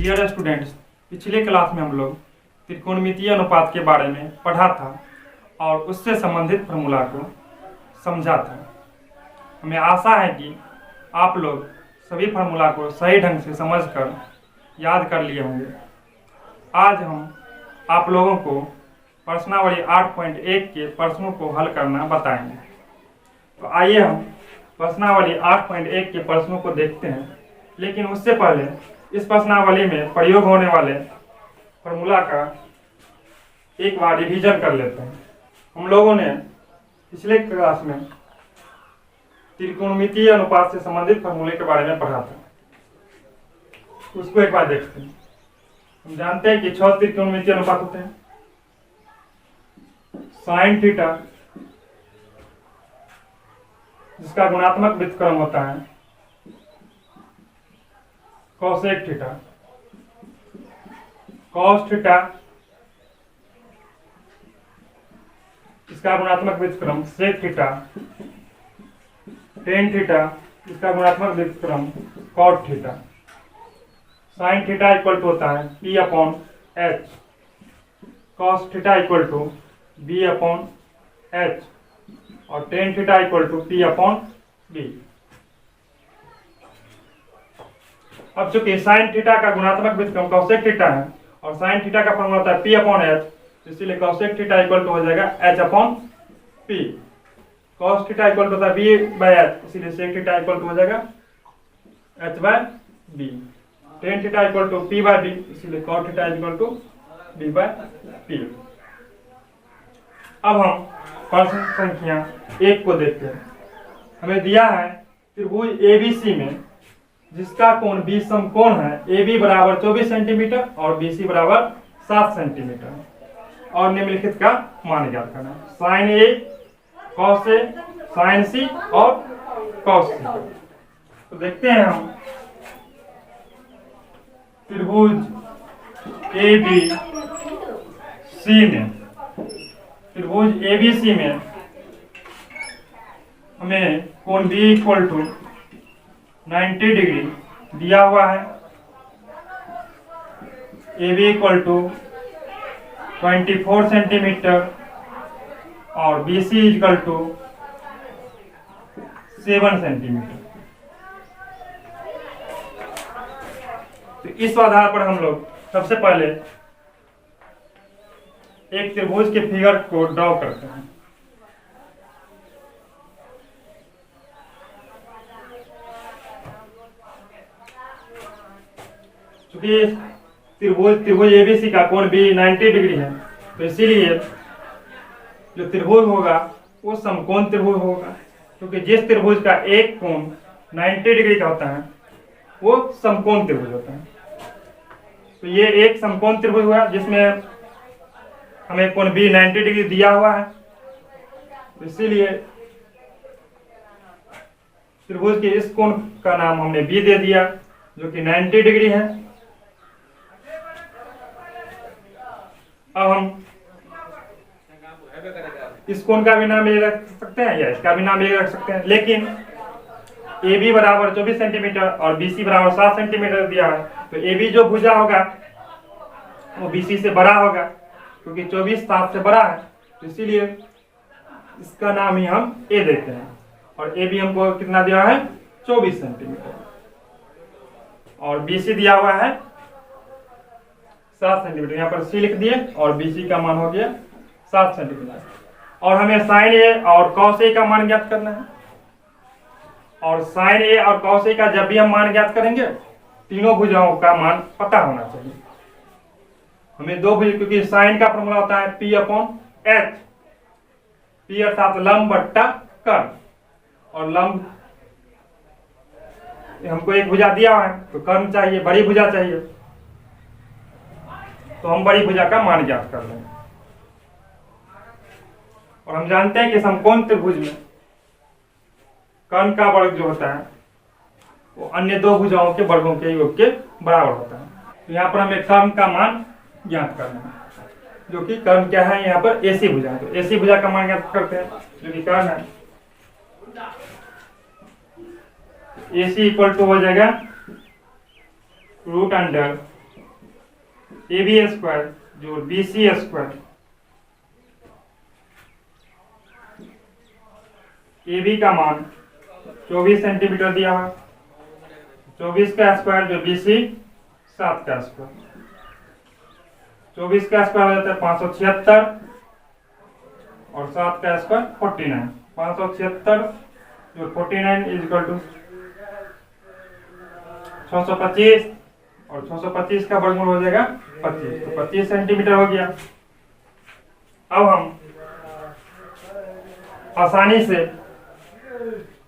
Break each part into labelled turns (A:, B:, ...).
A: Dear students, पिछले class में हम लोग त्रिकोणमितीय अनुपात के बारे में पढ़ा था और उससे संबंधित फॉर्मूला को समझा था। हमें आशा है कि आप लोग सभी फार्मूला को सही ढंग से समझकर याद कर लिए होंगे। आज हम आप लोगों को प्रश्नावली 8.1 के प्रश्नों को हल करना बताएंगे। तो आइए हम प्रश्नावली 8.1 के प्रश्नों को देखते हैं, लेकिन उससे पहले इस प्रश्नावली में प्रयोग होने वाले फॉर्मूला का एक बार रिवीजन कर लेते हैं। हम लोगों ने पिछले क्लास में त्रिकोणमितीय अनुपात से संबंधित फॉर्मूले के बारे में पढ़ा था, उसको एक बार देखते हैं। हम जानते हैं कि 6 त्रिकोणमितीय अनुपात होते हैं। साइन थीटा जिसका गुणात्मक व्युत्क्रम होता है कोसेक थीटा, कॉस थीटा इसका गुणात्मक व्युत्क्रम सेक थीटा, टेन थीटा इसका गुणात्मक व्युत्क्रम cot theta. Sine theta equal to होता है P upon H, cos theta equal to B upon H और tan theta equal to P upon B। अब चूंकि साइन थीटा का गुणात्मक व्युत्क्रम कॉसेक थीटा है और साइन थीटा का फॉर्मूला होता है P अपॉन H, इसीलिए कॉसेक थीटा इक्वल टू हो जाएगा H upon P। Cos theta equal to होता है B बाय H, इसीलिए सेक थीटा इक्वल टू हो जाएगा H by B। Tan theta equal to P by B, इसीलिए cot theta equal to B by P। अब हम प्रश्न संख्या 1 को देखते हैं। हमें दिया है त्रिभुज ABC में जिसका कोण B समकोण है, AB बराबर 24 सेंटीमीटर और BC बराबर 7 सेंटीमीटर और निम्नलिखित का मान ज्ञात करना है। Sine A, cos A, sine C और कॉस C। तो देखते हैं हम त्रिभुज ABC में हमें कोण B इक्वल टू 90 डिग्री दिया हुआ है। AB इक्वल टू 24 सेंटीमीटर और BC इक्वल टू 7 सेंटीमीटर। तो इस आधार पर हम लोग सबसे पहले एक त्रिभुज के फिगर को ड्रॉ करते हैं। चूंकि त्रिभुज ABC का कोण B 90 डिग्री है, तो इसीलिए जो त्रिभुज होगा वो समकोण त्रिभुज होगा, क्योंकि जिस त्रिभुज का एक कोण 90 डिग्री का होता है वो समकोण त्रिभुज होता है। तो ये एक समकोण त्रिभुज हुआ जिसमें हमें कोण B 90 डिग्री दिया हुआ है, तो इसीलिए त्रिभुज के इस कोण का नाम हमने B दे दिया जो कि 90 डिग्री है। अब हम इस कोण का भी नाम ये रख सकते हैं या इसका भी नाम ये रख सकते हैं, लेकिन AB बराबर 24 सेंटीमीटर और BC बराबर 7 सेंटीमीटर दिया है, तो AB जो भुजा होगा वो BC से बड़ा होगा, क्योंकि 24 7 से बड़ा है, तो इसीलिए इसका नाम ही हम A देते हैं। और AB हमको कितना दिया है 24 सेंटीमीटर और BC दिया हुआ है 7 सेंटीमीटर। यहाँ पर C लिख दिए और BC का मान हो गया 7 सेंटीमीटर। और हमें साइन A और कॉस A का मान ज्ञात करना है। और साइन A और कॉस A का जब भी हम मान ज्ञात करेंगे तीनों भुजाओं का मान पता होना चाहिए। हमें दो भुज, क्योंकि साइन का फॉर्मूला होता है P अपॉन H, P अर्थात लंब बट्टा कर्ण, और लंब हमको एक भुजा दिया है तो कर्ण चाहिए, बड़ी भुजा चाहिए, तो हम बड़ी भुजा का मान ज्ञात कर लेंगे। और हम जानते हैं कि समकोण त्रिभुज में कर्ण का वर्ग जो होता है वो अन्य दो भुजाओं के वर्गों के योग के बराबर होता है। तो यहाँ पर हमें कर्ण का मान ज्ञात करना है, जो कि कर्ण क्या है यहाँ पर AC भुजा। तो AC भुजा का मान ज्ञात करते हैं जो कि कर्ण है। AC इक्वल टू हो जाएगा root under a b square जोड़ b c square, a b का मान 24 सेंटीमीटर दिया हुआ, 24 का स्क्वायर जो बी सी 7 का स्क्वायर, 24 का स्क्वायर हो जाता है 576 और 7 का स्क्वायर 49, 576 जो 49 इज इक्वल टू 625 और 625 का वर्गमूल हो जाएगा 25, तो 25 सेंटीमीटर हो गया। अब हम आसानी से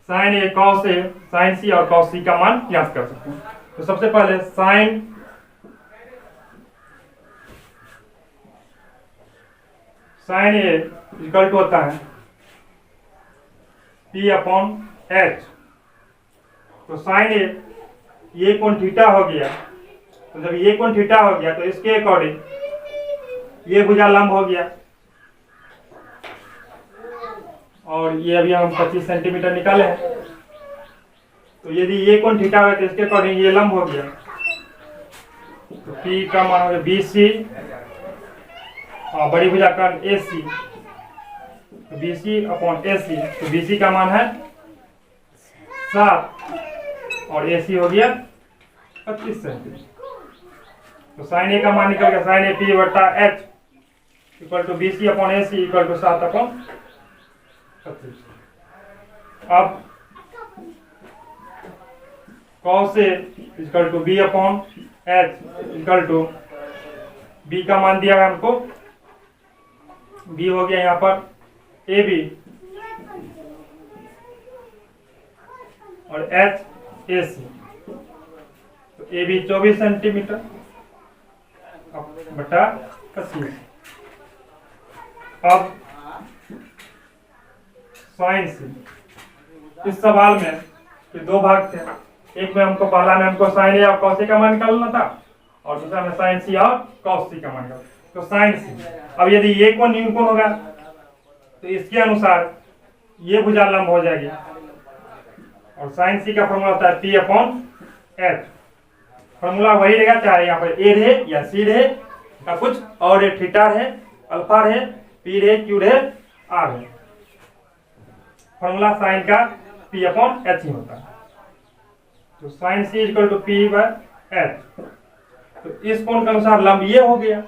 A: sign A cos A sign सी और कॉस सी का मान ज्ञात कर सकते हैं। तो सबसे पहले साइन ए इक्वल टू होता है P अपॉन H। तो साइन ए ये कोण थीटा हो गया, तो जब ये कोण थीटा हो गया तो इसके अकॉर्डिंग ये भुजा लंब हो गया, और ये अभी हम 25 सेंटीमीटर निकाले हैं। तो यदि ये कोण थीटा हो तो इसके अकॉर्डिंग ये लंब हो गया, तो P का मान हो गया BC और बड़ी भुजा का AC, तो BC अपॉन AC, तो BC का मान है 7 और AC हो गया 25 सेंटीमीटर। तो साइन ए का मान निकल गया, साइन ए P बटा H equal to BC upon AC equal to 7 upon 25। अब cos A equal to B upon H equal to B का मान दिया है हमको, B हो गया यहाँ पर AB और H AC, तो AB 24 सेंटीमीटर बटा 25। अब साइन सी, इस सवाल में ये दो भाग थे, एक में हमको पहला में हमको साइन ए और कॉस ए का मान निकालना था और दूसरा में साइन सी और कॉस सी का मान निकालना। तो साइन सी, अब यदि ये कोण न्यून कोण होगा तो इसके अनुसार ये भुजा लंब हो जाएगी, और साइन सी का फॉर्मूला होता है P अपॉन H। फॉर्मूला वही रहेगा चाहे यहाँ पर ए रहे या सी रहे या कुछ और रहे, थीटा रहे, अल्फा रहे, P रहे, Q रहे, R रहे, फॉर्मूला साइन का P अपॉन H ही होता है। तो sine C equal to P by H, तो इस कोण के अनुसार लंब ये हो गया।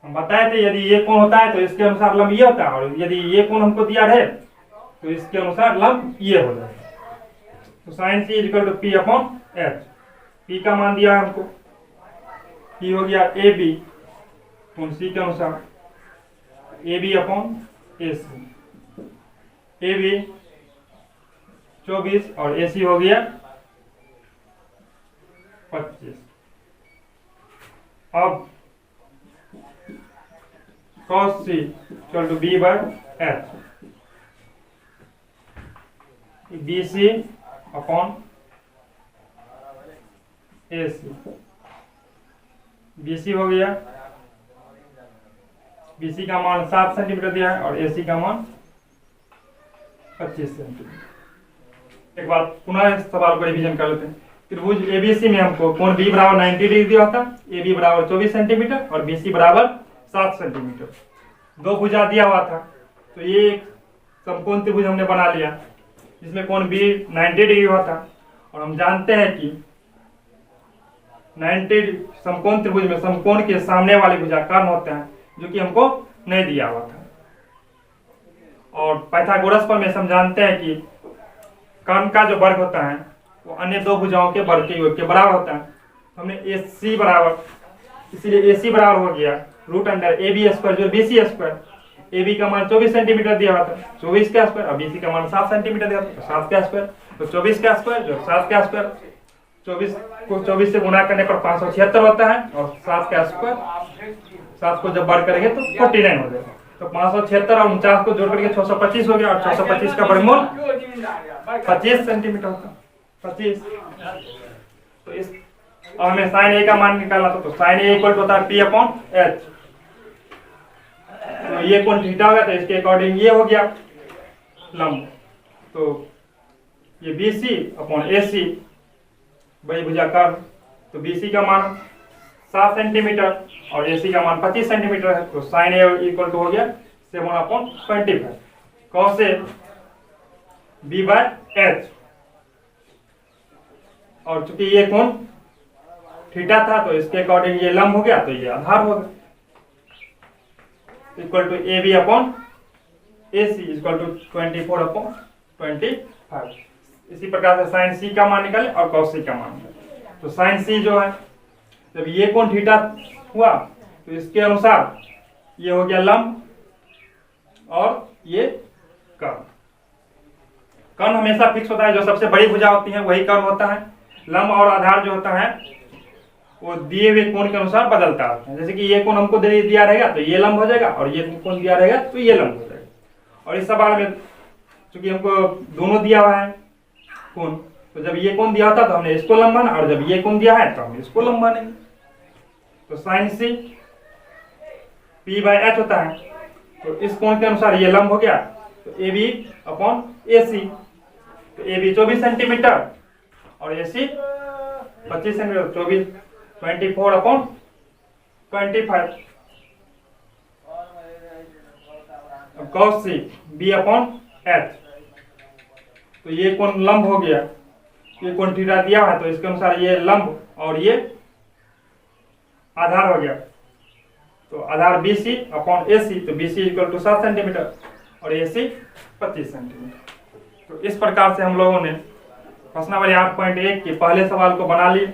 A: हम बताए थे यदि ये कोण होता है तो इसके अनुसार लंब ये होता है, और यदि ये कोण हमको दिया है तो इसके अनुसार लंब ये हो जाएगा। तो sine C equal to P upon H, P का मान दिया है हमको, P हो गया AB कोण C के अनुसार AB अपॉन AC, AB 24 और AC हो गया 25। अब cos C equal to B by H, BC upon AC, BC हो गया, BC का मान 7 सेंटीमीटर दिया है और AC का मान 25 सेंटीमीटर। एक बार पुनः इस सवाल को रिवीजन कर लेते हैं। त्रिभुज ABC में हमको कोण B बराबर 90 डिग्री दिया था, AB बराबर 24 सेंटीमीटर और BC बराबर 7 सेंटीमीटर, दो भुजा दिया हुआ था। तो ये एक समकोण त्रिभुज हमने बना लिया जिसमें कोण B 90 डिग्री हुआ था, और हम जानते हैं कि 90 समकोण त्रिभुज में समकोण के सामने वाली भुजा कर्ण होते हैं, जो कि हमको नहीं दिया हुआ था। और पाइथागोरस पर में हम जानते हैं कि कर्ण का जो वर्ग होता है वो अन्य दो भुजाओं के वर्ग के योग के बराबर होता है। तो हमने AC बराबर, इसीलिए AC बराबर हो गया रूट अंडर AB स्क्वायर जो BC स्क्वायर। AB का मान 24 सेंटीमीटर दिया हुआ था, 24 का स्क्वायर, और BC का मान 7 सेंटीमीटर दिया था, 7 का स्क्वायर, तो 24 का स्क्वायर जो 7 का स्क्वायर, 24 को 24 से गुणा करने पर 576 होता है, और 7 का स्क्वायर, 7 को जब वर्ग करेंगे तो 49 हो जाएगा। तो 576 और 49 को जोड़ करके 625 हो गया, और 625 का वर्गमूल 25 सेंटीमीटर होता है, 25। तो इस हमें साइन ए का मान निकालना था, तो साइन ए इक्वल होता है P अपॉन H। तो ये कोण थीटा हो गया तो इसके अकॉर्डिंग ये हो गया लंब, तो ये BC अपॉन AC बड़ी भुजा कर्ण, तो BC का मान 7 सेंटीमीटर और AC का मान 25 सेंटीमीटर है, तो साइन ए इक्वल टू हो गया 7/25 cos ए b/h। और चूंकि ये कोण थीटा था तो इसके अकॉर्डिंग ये लंब हो गया, तो ये आधार हो गया, equal to AB/AC equal to 24/25। इसी प्रकार से साइन सी का मान निकाले और cos सी का मान निकाले। तो साइन सी जो है, जब ये कोण थीटा हुआ तो इसके अनुसार ये हो गया लंब और ये कर्ण। कर्ण हमेशा फिक्स होता है, जो सबसे बड़ी भुजा होती है वही कर्ण होता है। लंब और आधार जो होता है वो दिए हुए कोण के अनुसार बदलता है। जैसे कि ये कोण हमको दिया रहेगा तो ये लंब हो जाएगा, और ये कोण दिया रहेगा तो ये लंब हो जाएगा। और इस सवाल में चूंकि हमको दोनों दिया हुआ है कोण, तो जब ये कोण दिया होता तो हमने इसको लंब माना, और जब ये कोण दिया है तो हम इसको लंब मानेंगे। तो साइन सी p/h होता है, तो इस कोण के अनुसार ये लंब हो गया, तो AB/AC। तो AB 24 सेंटीमीटर और AC 25 centimetre, 24/25। cos C b/h, तो ये कोण लंब हो गया, ये कोण थीटा दिया है तो इसके अनुसार ये लंब और ये आधार हो गया। तो आधार BC/AC, तो BC इक्वल टू 7 सेंटीमीटर और AC 25 सेंटीमीटर। तो इस प्रकार से हम लोगों ने प्रश्नावली 8.1 के पहले सवाल को बना लिए।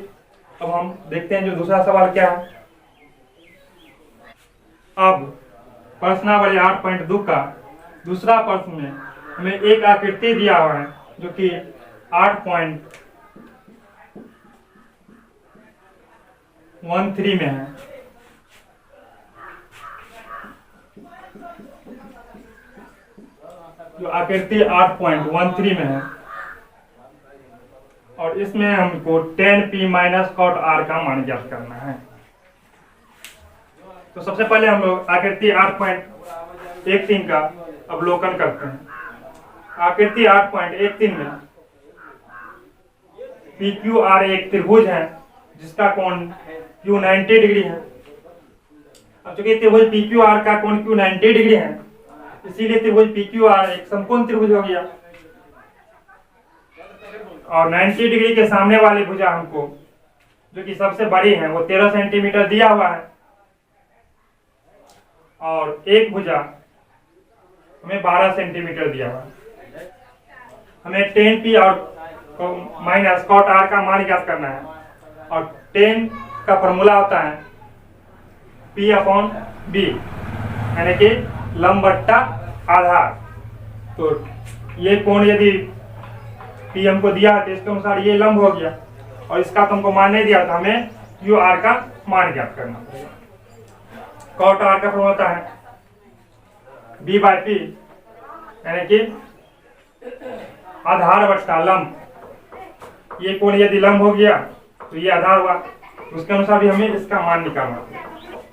A: अब हम देखते हैं जो दूसरा सवाल क्या है। अब प्रश्नावली 8.2 का दूसरा प्रश्न में हमें एक आकृति दिया हुआ है जो कि 8.13 में है। जो आकृति 8.13 में है, और इसमें हमको tan p minus cot r का मान ज्ञात करना है। तो सबसे पहले हम लोग आकृति 8.13 का अवलोकन करते हैं। आकृति 8.13 में PQR एक त्रिभुज है जिसका कोण Q 90 डिग्री है। अब चूंकि त्रिभुज PQR का कोण Q 90 डिग्री है, इसीलिए त्रिभुज PQR एक समकोण त्रिभुज हो गया। और 90 डिग्री के सामने वाली भुजा हमको जो कि सबसे बड़ी है वो 13 सेंटीमीटर दिया हुआ है, और एक भुजा हमें 12 सेंटीमीटर दिया हुआ है। हमें tan p और माइनस cot r का मान ज्ञात करना है, और tan का फॉर्मूला होता है p/b, यानी कि लंब बट्टा आधार। तो ये कोण यदि p हमको दिया है तो इसके अनुसार ये लंब हो गया, और इसका तो हमको मान नहीं दिया, तो हमें QR का मान ज्ञात करना पड़ेगा। cot r का फॉर्मूला होता है b/p, यानी कि आधार बट्टा लंब। ये कोण यदि लंब हो गया तो ये आधार हुआ, तो उसके अनुसार भी हमें इसका मान निकालना है।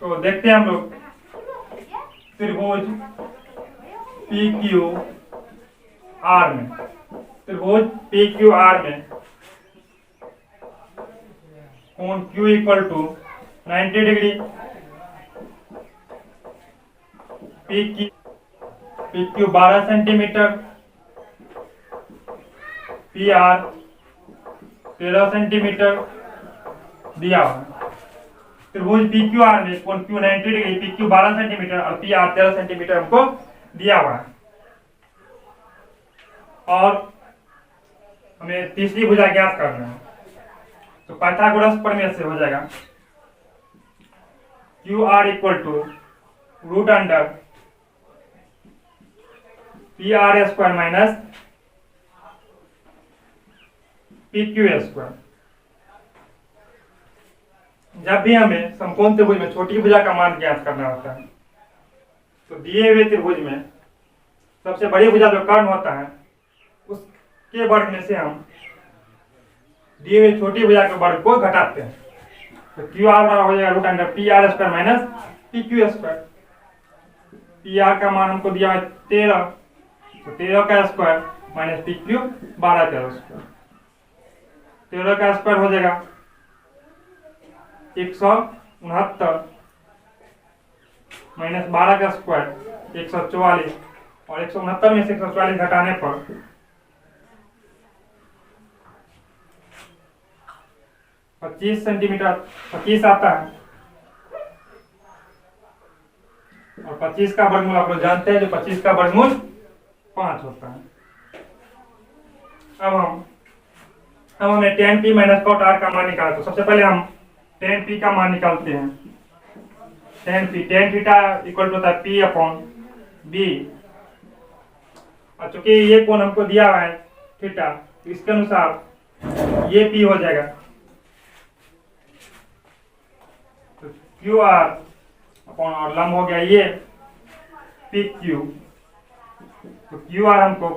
A: तो देखते हैं हम लोग त्रिभुज PQR में, त्रिभुज PQR में कोण Q equal to 90 degree, PQ 12 centimetre, PR 13 centimetre दिया हुआ। त्रिभुज PQR में कोण Q 90 डिग्री, PQ 12 सेंटीमीटर और PR 13 सेंटीमीटर हमको दिया हुआ है। और हमें तीसरी भुजा ज्ञात करना है, तो पाइथागोरस प्रमेय से हो जाएगा QR equal to root under PR square minus PQ square. जब भी हमें समकोण त्रिभुज में छोटी भुजा का मान ज्ञात करना होता है, तो दिए हुए त्रिभुज में सबसे बड़ी भुजा जो कर्ण होता है उसके वर्ग में से हम दिए हुए छोटी भुजा के वर्ग को घटाते हैं। तो QR बराबर हो जाएगा root under PR square minus PQ square. PR का मान हमको दिया है 13, तो 13 का स्क्वायर माइनस PQ 12 का स्क्वायर। 13 का स्क्वायर हो जाएगा 69 माइनस 12 का स्क्वायर 144, और 169 में से 144 घटाने पर 25 सेंटीमीटर 25 आता है, और 25 का वर्गमूल आप लोग जानते हैं, जो 25 का वर्गमूल 5 होता है। अब हमें tan p minus cot r का मान निकालना। तो सबसे पहले हम tan p का मान निकालते हैं। tan थीटा इक्वल टू होता है p अपॉन b, और चूंकि ये कोण हमको दिया हुआ है थीटा, इसके अनुसार ये p हो जाएगा। तो क्यू आर अपॉन, और लंब हो गया ये पी क्यू। तो क्यू आर हमको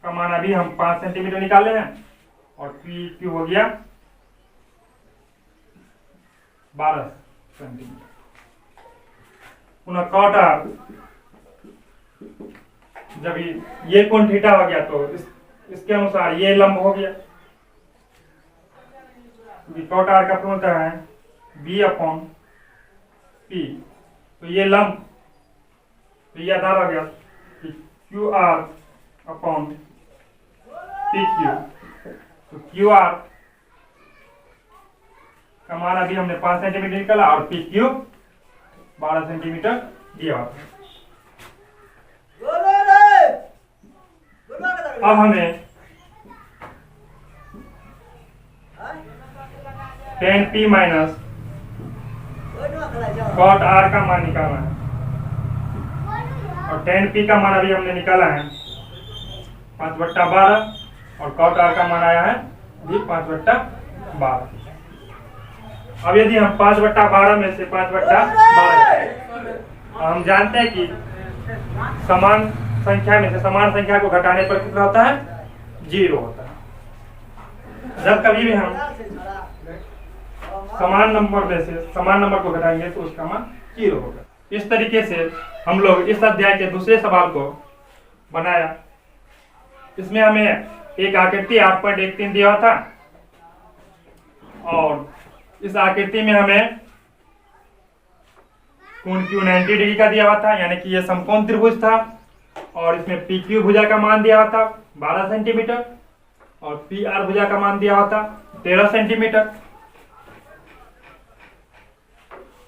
A: का मान अभी हम 5 सेंटीमीटर निकाले हैं, और पी क्यू हो गया 12 सेंटीमीटर। पुनः कॉट आर, जब ये कोण थीटा हो गया तो इसके अनुसार ये लंब हो गया। कॉट आर का फॉर्मूला है बी अपॉन पी, तो ये लंब, तो ये आधार हो गया Q R upon P Q. तो क्यू आर का मान अभी हमने 5 सेंटीमीटर निकाला, और पी क्यू 12 सेंटीमीटर दिया हुआ। अब हमें tan p minus cot r का मान निकालना है, और tan p का मान अभी हमने निकाला है 5/12, और cot r का मान आया है अभी 5/12। अब यदि हम 5/12 में से 5/12, हम जानते हैं कि समान संख्या में से समान संख्या को घटाने पर कितना होता है, 0 होता है। जब कभी भी हम समान नंबर में से समान नंबर को घटाएंगे तो उसका मान 0 होगा। इस तरीके से हम लोग इस अध्याय के दूसरे सवाल को बनाया। इसमें हमें एक आकृति 8.13 दिया था, और इस आकृति में हमें कोण Q 90 डिग्री का दिया हुआ था, यानी कि यह समकोण त्रिभुज था, और इसमें PQ भुजा का मान दिया हुआ था 12 सेंटीमीटर, और PR भुजा का मान दिया हुआ था 13 सेंटीमीटर।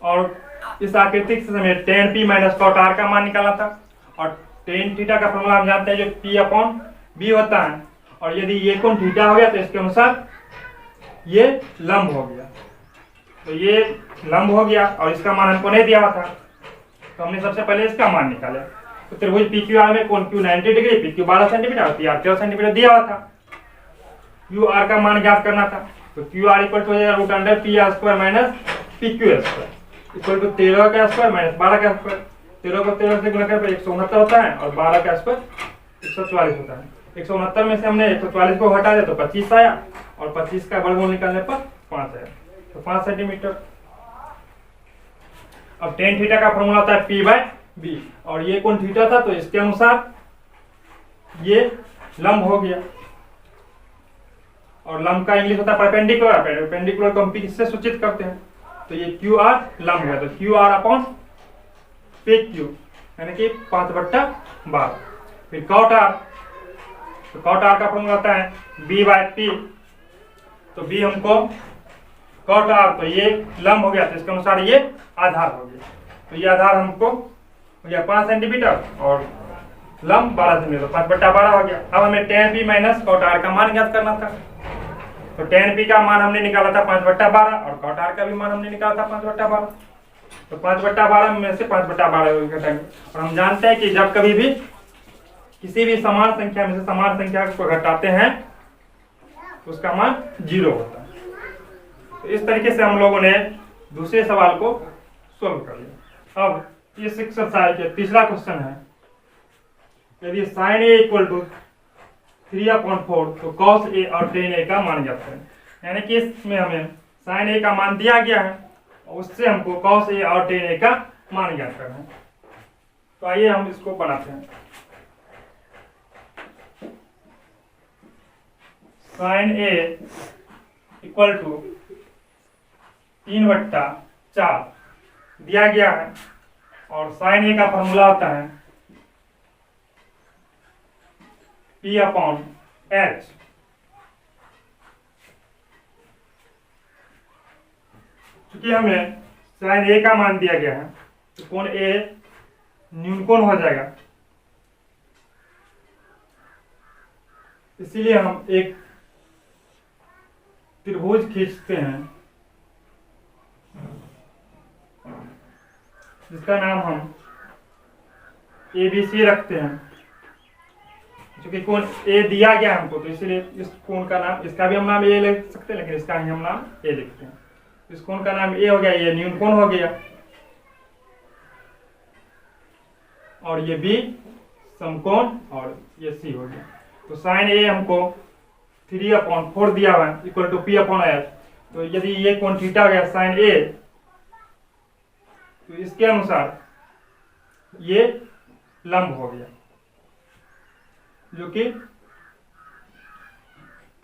A: और इस आकृति से हमें tan p minus cot r का मान निकाला था, और tan थीटा का फॉर्मूला हम जानते हैं जो p अपॉन b होता है, और यदि ये कोण थीटा हो गया तो इसके अनुसार ये लंब हो गया। तो ये लंब हो गया, और इसका मान हमको नहीं दिया हुआ था, तो हमने सबसे पहले इसका मान निकाला। तो त्रिभुज PQR में कोण Q 90 डिग्री, PQ 12 सेंटीमीटर और PR 13 सेंटीमीटर दिया हुआ था। QR का मान ज्ञात करना था, तो QR इक्वल टू हो जाएगा √PR square minus PQ square equal to 13 का स्क्वायर माइनस 12 का स्क्वायर। 13 को 13 से गुणा कर 169 होता है, और 12 का स्क्वायर 144 होता है। 169 में से हमने 144 को हटा दिया तो 25 आया, और 25 का वर्गमूल निकालने पर 5 आया, तो 5 सेंटीमीटर। अब tan थीटा का फॉर्मूला होता है p/b, और ये कोण थीटा था तो इसके अनुसार ये लंब हो गया, और लंब का इंग्लिश होता है परपेंडिकुलर। परपेंडिकुलर को हम किससे सूचित करते हैं, तो ये QR लंब है, तो QR अपॉन PQ यानी कि 5/12। फिर cot r, तो cot r का फॉर्मूला होता है b/p, तो b हमको cot r, तो ये लंब हो गया, तो इसके अनुसार ये आधार हो गया। तो ये आधार हमको हो गया 5 सेंटीमीटर, और लंब 12 सेंटीमीटर, 5/12 हो गया। अब हमें tan p minus cot r का मान ज्ञात करना था, तो tan p का मान हमने निकाला था 5/12, और cot r का भी मान हमने निकाला था 5/12। तो 5/12 में से 5/12 घटाएंगे, और हम जानते हैं कि जब कभी भी किसी भी समान संख्या में से समान संख्या को घटाते हैं तो उसका मान 0 होता है। तो इस तरीके से हम लोगों ने दूसरे सवाल को सोल्व कर लिया। अब इस एक्सरसाइज के तीसरा क्वेश्चन है, यदि sin a इक्वल टू 3/4 तो cos a और tan a का मान ज्ञात करें। यानी कि इसमें हमें sin a का मान दिया गया है, और उससे हमको cos a और tan a का मान ज्ञात करना है। तो आइए हम इसको बनाते हैं। sin a इक्वल टू 3/4 4 दिया गया है और साइन ए का फॉर्मूला होता है P/H। चूंकि हमें साइन ए का मान दिया गया है तो कोण ए न्यून कोण हो जाएगा, इसीलिए हम एक त्रिभुज खींचते हैं जिसका नाम हम ABC रखते हैं। क्योंकि कोण ए दिया गया हमको तो इसलिए इस कोण का नाम, इसका भी हम नाम ए लिख सकते हैं लेकिन इसका ही हम नाम ए लिखते हैं। इस कोण का नाम ए हो गया, ये न्यून कोण हो गया और ये बी समकोण और ये सी हो गया। तो साइन ए हमको 3/4 दिया हुआ है इक्वल टू P/H। तो यदि ये कोण थीटा हो गया साइन ए तो इसके अनुसार ये लंब हो गया जो कि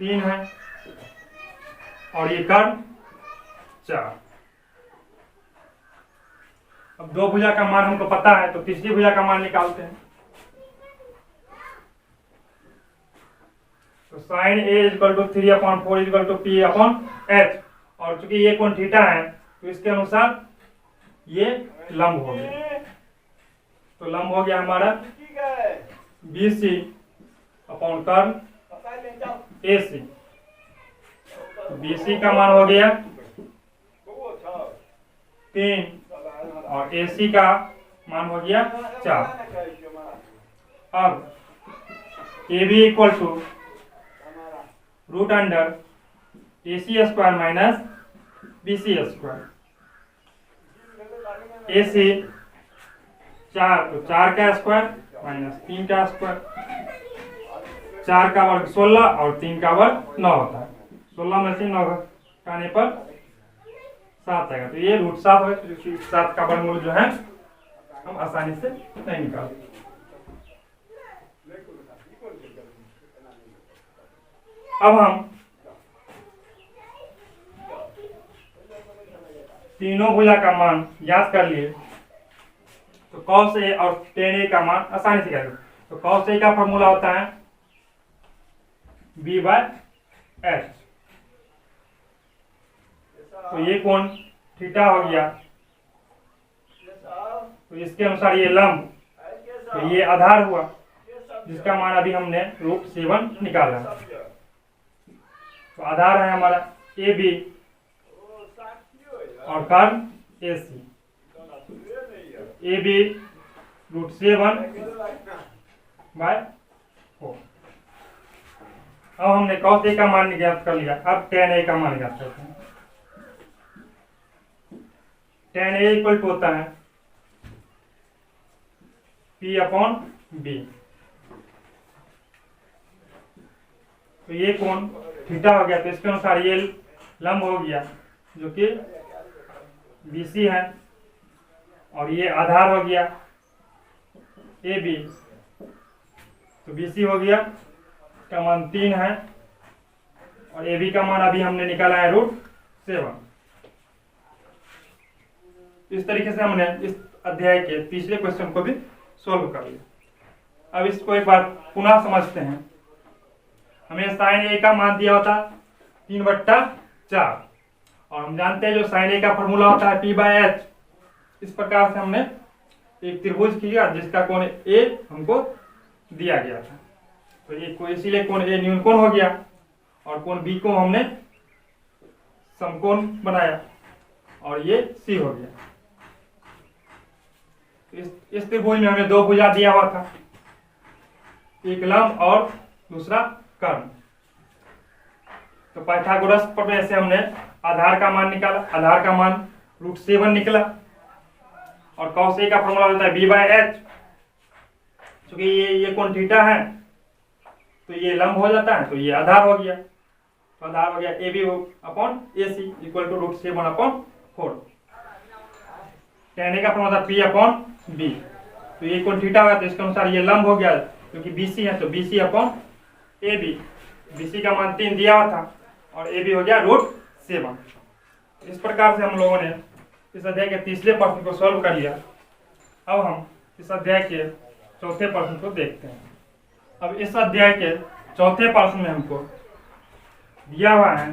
A: 3 है और ये कर्ण 4। अब दो भुजा का मान हमको पता है तो तीसरी भुजा का मान निकालते हैं। तो sine A equal to 3/4 equal to P/H और चूंकि ये कोण थीटा है तो इसके अनुसार ये लंब हो गया। तो लंब हो गया हमारा BC अपॉन कर्ण AC। तो BC का मान हो गया 3 और AC का मान हो गया 4। अब AB equal to √AC² minus BC²। AC 4 तो 4 का स्क्वायर माइनस 3 का स्क्वायर, 4 का वर्ग 16 और 3 का वर्ग 9 होता है। 16 में से 9 घटाने पर 7 आएगा तो ये √7 है। तो 7 का वर्गमूल जो है हम आसानी से नहीं निकालते। अब हम तीनों भुजा का मान ज्ञात कर लिए तो cos A और tan A का मान आसानी से करेंगे। तो cos A का फॉर्मूला होता है B/H। तो ये कोण थीटा हो गया तो इसके अनुसार ये लंब, तो ये आधार हुआ जिसका मान अभी हमने √7 निकाला है। तो आधार है हमारा AB और कर्ण AC। AB √7/4। अब हमने cos A का मान ज्ञात कर लिया, अब tan A का मान ज्ञात करते हैं। tan A इक्वल टू होता है P/B। तो ये कोण थीटा हो गया तो इसके अनुसार ये लंब हो गया जो कि BC है और ये आधार हो गया AB। तो BC हो गया, इसका मान 3 है और AB का मान अभी हमने निकाला है √7। इस तरीके से हमने इस अध्याय के तीसरे क्वेश्चन को भी सोल्व कर लिया। अब इसको एक बार पुनः समझते हैं। हमें साइन ए का मान दिया होता 3/4 और हम जानते हैं जो साइन ए का फॉर्मूला होता है P/H। इस प्रकार से हमने एक त्रिभुज किया जिसका कोण ए हमको दिया गया था। तो ये इसीलिए कोण ए न्यून कोण हो गया और कोण बी को हमने समकोण बनाया और ये सी हो गया। इस त्रिभुज में हमें दो भुजा दिया हुआ था, एक लंब और दूसरा कर्ण। तो पाइथागोरस प्रमेय से हमने आधार का मान निकाला, आधार का मान √7 निकला और cos A का फॉर्मूला होता है B/H। क्योंकि ये कोण थीटा है तो ये लंब हो जाता है तो ये आधार हो गया। तो आधार हो गया AB/AC equal to √7/4। tan A का फॉर्मूला था P/B। तो ये कोण थीटा होगा तो इसके अनुसार ये लंब हो गया क्योंकि BC है तो BC/AB। BC का मान 3 दिया हुआ था और AB हो गया √7। इस प्रकार से हम लोगों ने इस अध्याय के तीसरे प्रश्न को सॉल्व कर लिया। अब हम इस अध्याय के चौथे प्रश्न को देखते हैं। अब इस अध्याय के चौथे प्रश्न में हमको दिया हुआ है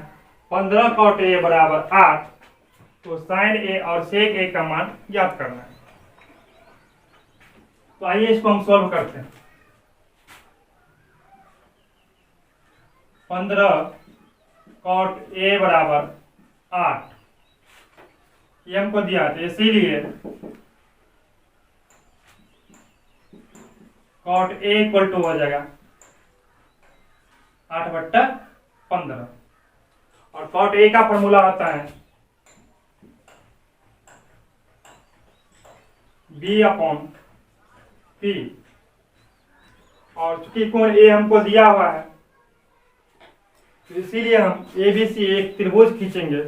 A: 15 cot A बराबर 8, तो sin A और sec A का मान ज्ञात करना है। तो आइए इसको हम सॉल्व करते हैं। 15 cot A बराबर 8 ये हमको दिया था, इसीलिए cot A इक्वल टू हो जाएगा 8/15 और cot A का फॉर्मूला होता है B/P, और चूंकि कोण A हमको दिया हुआ है तो इसीलिए हम ABC एक त्रिभुज खींचेंगे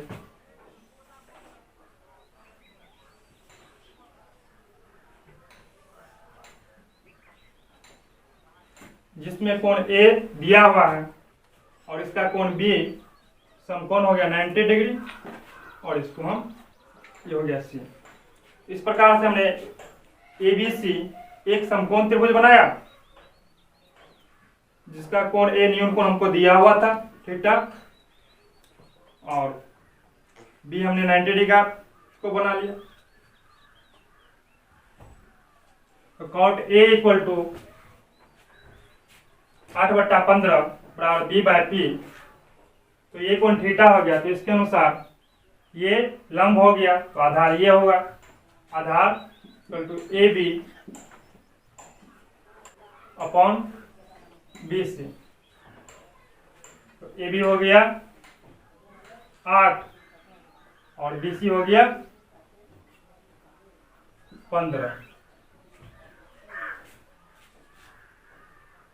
A: जिसमें कोण A दिया हुआ है और इसका कोण B समकोण हो गया 90 डिग्री और इसको हम ये हो गया C। इस प्रकार से हमने ABC एक समकोण त्रिभुज बनाया जिसका कोण A न्यून कोण हमको दिया हुआ था थीटा, और B हमने 90 डिग्री को बना लिया। तो cot A इक्वल टू 8/15 बराबर B/P, तो ये कोण थीटा हो गया, तो इसके अनुसार ये लंब हो गया तो आधार ये होगा, आधार equal to AB upon BC। तो AB हो गया 8 और BC हो गया 15।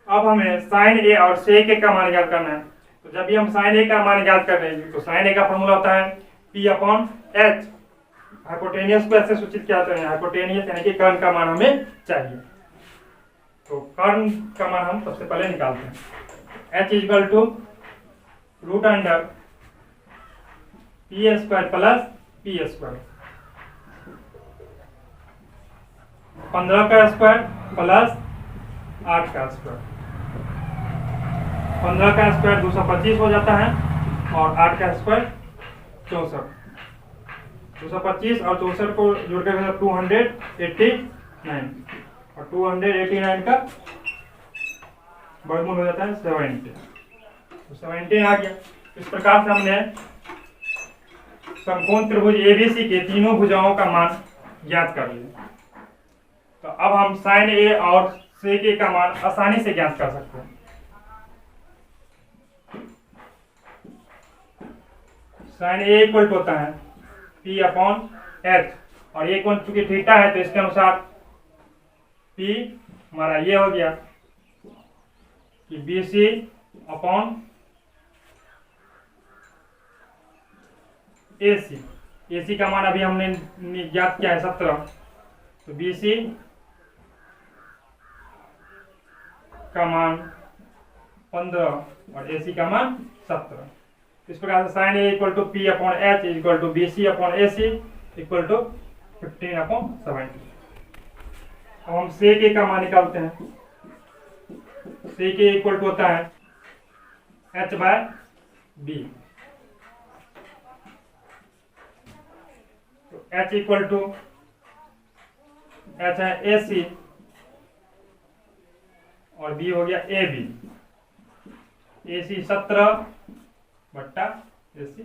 A: अब हमें sin A और sec A का मान ज्ञात करना है। तो जब भी हम sin A का मान ज्ञात कर रहे हैं तो sin A का फॉर्मूला होता है P/H। हाइपोटेनियस को ऐसे सूचित किया जाता है, हाइपोटेनियस यानी कि कर्ण का मान हमें चाहिए। तो कर्ण का मान हम सबसे पहले निकालते हैं। H इक्वल टू √अंडर P² प्लस P², 15 का स्क्वायर प्लस 8 का स्क्वायर। 15 का स्क्वायर 225 हो जाता है और 8 का स्क्वायर 64। 225 और 64 को जोड़कर 289 और 289 का वर्गमूल हो जाता है 70। तो 70 आ गया। इस प्रकार से हमने समकोण त्रिभुज ABC के तीनों भुजाओं का मान ज्ञात कर लिया। तो अब हम sin A और sec A का मान आसानी से ज्ञात कर सकते हैं। sin A इक्वल टू होता है P/H, और ये कोण चूंकि थीटा है तो इसके अनुसार P हमारा ये हो गया कि BC अपॉन AC का मान अभी हमने ज्ञात किया है 17, तो BC का मान 15 और AC का मान 17। इस प्रकार से sin A equal to P/H equal to BC upon AC equal to 15/70। अब हम sec A का मान निकालते हैं। sec A इक्वल टू होता है H/B। तो H इक्वल टू H है AC और B हो गया AB। AC 17/AC।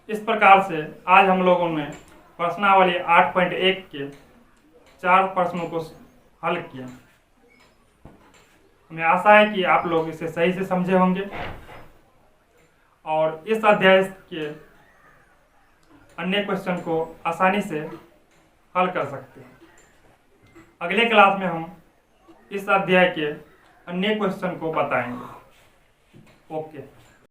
A: इस प्रकार से आज हम लोगों ने प्रश्नावली 8.1 के 4 प्रश्नों को हल किया। हमें आशा है कि आप लोग इसे सही से समझे होंगे और इस अध्याय के अन्य क्वेश्चन को आसानी से हल कर सकते हैं। अगले क्लास में हम इस अध्याय के अन्य क्वेश्चन को बताएंगे। ओके।